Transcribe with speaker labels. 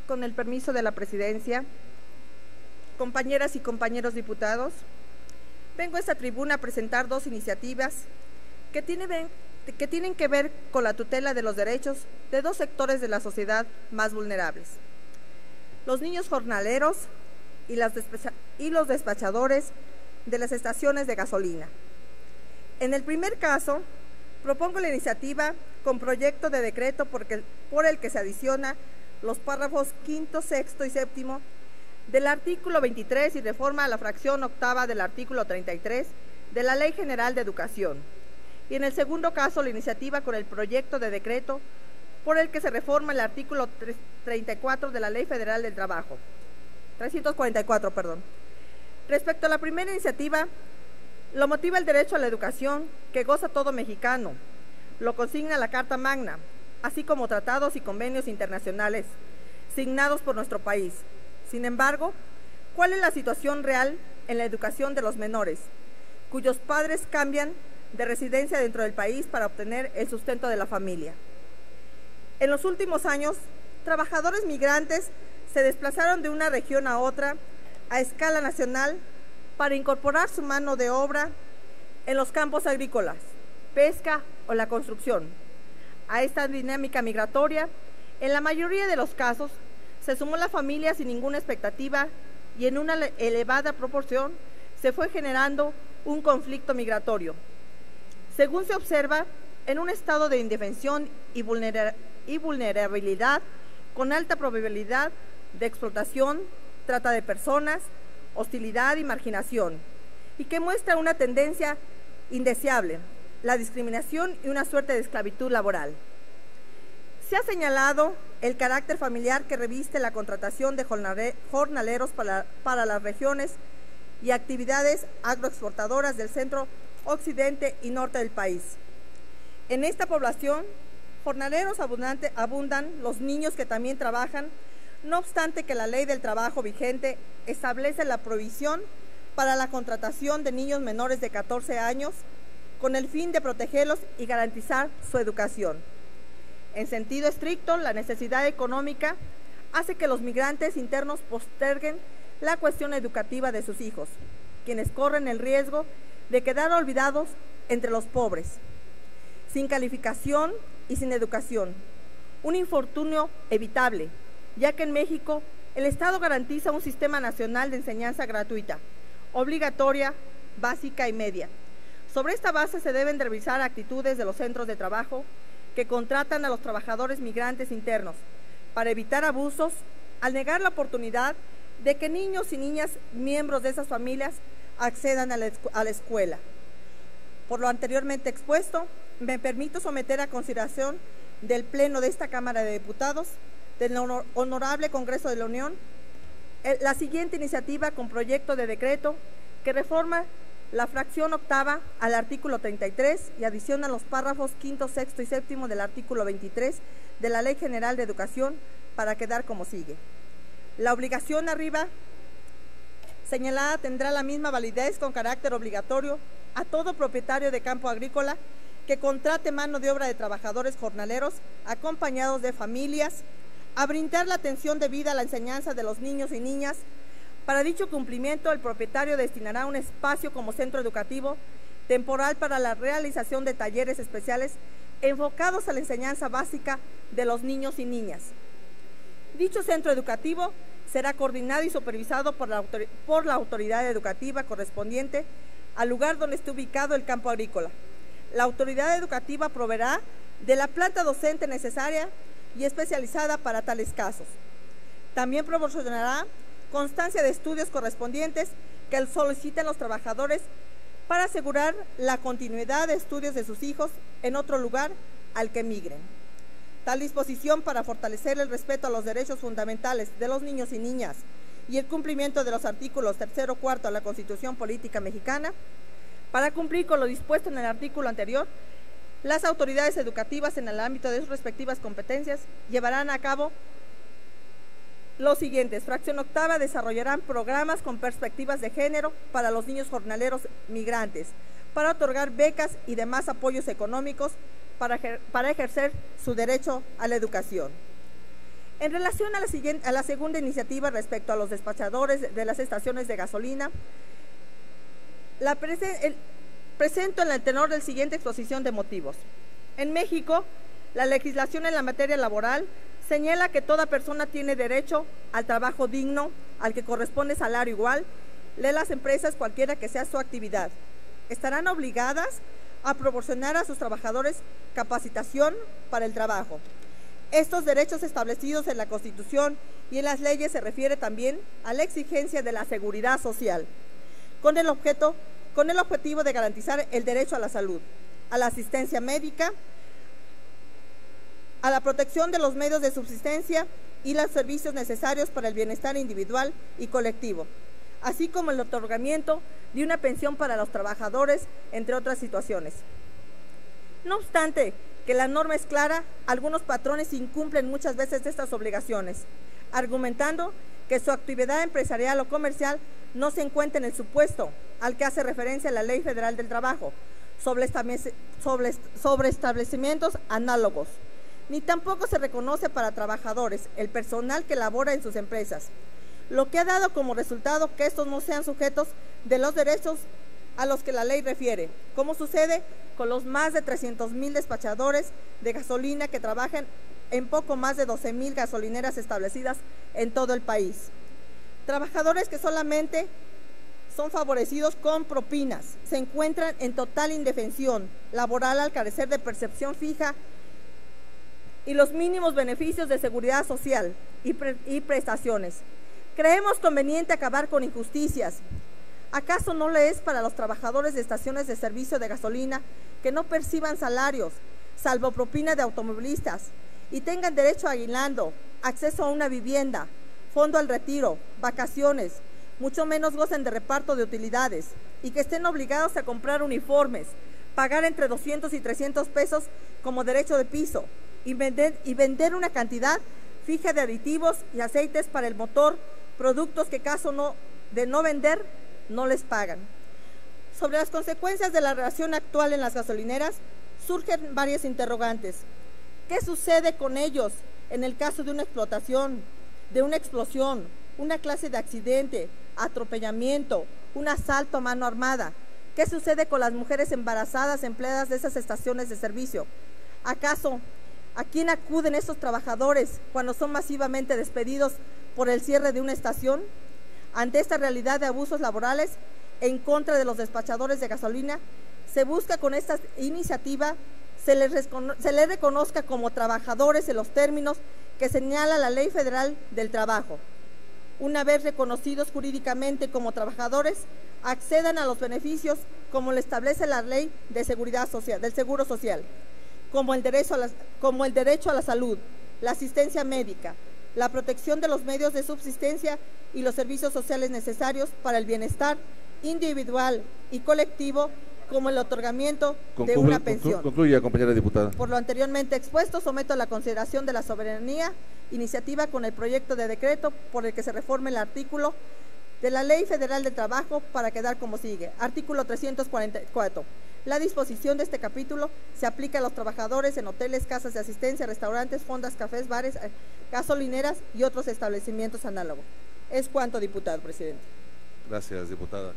Speaker 1: Con el permiso de la presidencia, compañeras y compañeros diputados, vengo a esta tribuna a presentar dos iniciativas que tienen que ver con la tutela de los derechos de dos sectores de la sociedad más vulnerables: los niños jornaleros y los despachadores de las estaciones de gasolina. En el primer caso, propongo la iniciativa con proyecto de decreto por el que se adiciona los párrafos quinto, sexto y séptimo del artículo 23 y reforma a la fracción octava del artículo 33 de la Ley General de Educación. Y en el segundo caso, la iniciativa con el proyecto de decreto por el que se reforma el artículo 34 de la Ley Federal del Trabajo. 344, perdón. Respecto a la primera iniciativa, lo motiva el derecho a la educación que goza todo mexicano. Lo consigna la Carta Magna, así como tratados y convenios internacionales signados por nuestro país. Sin embargo, ¿cuál es la situación real en la educación de los menores, cuyos padres cambian de residencia dentro del país para obtener el sustento de la familia? En los últimos años, trabajadores migrantes se desplazaron de una región a otra a escala nacional para incorporar su mano de obra en los campos agrícolas, pesca o la construcción. A esta dinámica migratoria, en la mayoría de los casos, se sumó la familia sin ninguna expectativa y en una elevada proporción se fue generando un conflicto migratorio. Según se observa, en un estado de indefensión y vulnerabilidad, con alta probabilidad de explotación, trata de personas, hostilidad y marginación, y que muestra una tendencia indeseable, la discriminación y una suerte de esclavitud laboral. Se ha señalado el carácter familiar que reviste la contratación de jornaleros para las regiones y actividades agroexportadoras del centro, occidente y norte del país. En esta población, jornaleros abundan los niños que también trabajan, no obstante que la ley del trabajo vigente establece la prohibición para la contratación de niños menores de 14 años con el fin de protegerlos y garantizar su educación. En sentido estricto, la necesidad económica hace que los migrantes internos posterguen la cuestión educativa de sus hijos, quienes corren el riesgo de quedar olvidados entre los pobres, sin calificación y sin educación, un infortunio evitable, ya que en México el Estado garantiza un sistema nacional de enseñanza gratuita, obligatoria, básica y media. Sobre esta base se deben revisar actitudes de los centros de trabajo que contratan a los trabajadores migrantes internos para evitar abusos al negar la oportunidad de que niños y niñas miembros de esas familias accedan a la escuela. Por lo anteriormente expuesto, me permito someter a consideración del Pleno de esta Cámara de Diputados del Honorable Congreso de la Unión la siguiente iniciativa con proyecto de decreto que reforma la fracción octava al artículo 33 y adiciona los párrafos quinto, sexto y séptimo del artículo 23 de la Ley General de Educación para quedar como sigue. La obligación arriba señalada tendrá la misma validez con carácter obligatorio a todo propietario de campo agrícola que contrate mano de obra de trabajadores jornaleros acompañados de familias a brindar la atención debida a la enseñanza de los niños y niñas. Para dicho cumplimiento, el propietario destinará un espacio como centro educativo temporal para la realización de talleres especiales enfocados a la enseñanza básica de los niños y niñas. Dicho centro educativo será coordinado y supervisado por la autoridad educativa correspondiente al lugar donde esté ubicado el campo agrícola. La autoridad educativa proveerá de la planta docente necesaria y especializada para tales casos. También proporcionará constancia de estudios correspondientes que soliciten los trabajadores para asegurar la continuidad de estudios de sus hijos en otro lugar al que migren. Tal disposición para fortalecer el respeto a los derechos fundamentales de los niños y niñas y el cumplimiento de los artículos 3, 4 de la Constitución Política Mexicana. Para cumplir con lo dispuesto en el artículo anterior, las autoridades educativas en el ámbito de sus respectivas competencias llevarán a cabo los siguientes. Fracción octava, desarrollarán programas con perspectivas de género para los niños jornaleros migrantes, para otorgar becas y demás apoyos económicos para ejercer su derecho a la educación. En relación a la segunda iniciativa respecto a los despachadores de las estaciones de gasolina, presento en el tenor del siguiente exposición de motivos. En México, la legislación en la materia laboral señala que toda persona tiene derecho al trabajo digno, al que corresponde salario igual, de las empresas cualquiera que sea su actividad. Estarán obligadas a proporcionar a sus trabajadores capacitación para el trabajo. Estos derechos establecidos en la Constitución y en las leyes se refiere también a la exigencia de la seguridad social, con el objetivo de garantizar el derecho a la salud, a la asistencia médica, a la protección de los medios de subsistencia y los servicios necesarios para el bienestar individual y colectivo, así como el otorgamiento de una pensión para los trabajadores, entre otras situaciones. No obstante que la norma es clara, algunos patrones incumplen muchas veces estas obligaciones, argumentando que su actividad empresarial o comercial no se encuentra en el supuesto al que hace referencia la Ley Federal del Trabajo sobre establecimientos análogos, ni tampoco se reconoce para trabajadores el personal que labora en sus empresas, lo que ha dado como resultado que estos no sean sujetos de los derechos a los que la ley refiere, como sucede con los más de 300,000 despachadores de gasolina que trabajan en poco más de 12,000 gasolineras establecidas en todo el país. Trabajadores que solamente son favorecidos con propinas, se encuentran en total indefensión laboral al carecer de percepción fija y los mínimos beneficios de seguridad social y prestaciones. Creemos conveniente acabar con injusticias. ¿Acaso no le es para los trabajadores de estaciones de servicio de gasolina que no perciban salarios, salvo propina de automovilistas, y tengan derecho a aguinaldo, acceso a una vivienda, fondo al retiro, vacaciones, mucho menos gocen de reparto de utilidades, y que estén obligados a comprar uniformes, pagar entre 200 y 300 pesos como derecho de piso, y vender una cantidad fija de aditivos y aceites para el motor, productos que caso de no vender, no les pagan? Sobre las consecuencias de la relación actual en las gasolineras, surgen varias interrogantes. ¿Qué sucede con ellos en el caso de una explotación, de una explosión, una clase de accidente, atropellamiento, un asalto a mano armada? ¿Qué sucede con las mujeres embarazadas empleadas de esas estaciones de servicio? ¿Acaso a quién acuden estos trabajadores cuando son masivamente despedidos por el cierre de una estación? Ante esta realidad de abusos laborales en contra de los despachadores de gasolina, se busca con esta iniciativa se les reconozca como trabajadores en los términos que señala la Ley Federal del Trabajo. Una vez reconocidos jurídicamente como trabajadores, accedan a los beneficios como lo establece la Ley de Seguridad Social, del Seguro Social, como el derecho a la salud, la asistencia médica, la protección de los medios de subsistencia y los servicios sociales necesarios para el bienestar individual y colectivo, como el otorgamiento de una pensión.
Speaker 2: Concluya, compañera diputada.
Speaker 1: Por lo anteriormente expuesto, someto a la consideración de la soberanía iniciativa con el proyecto de decreto por el que se reforme el artículo de la Ley Federal del Trabajo para quedar como sigue. Artículo 344. La disposición de este capítulo se aplica a los trabajadores en hoteles, casas de asistencia, restaurantes, fondas, cafés, bares, gasolineras y otros establecimientos análogos. Es cuanto, diputado presidente.
Speaker 2: Gracias, diputada.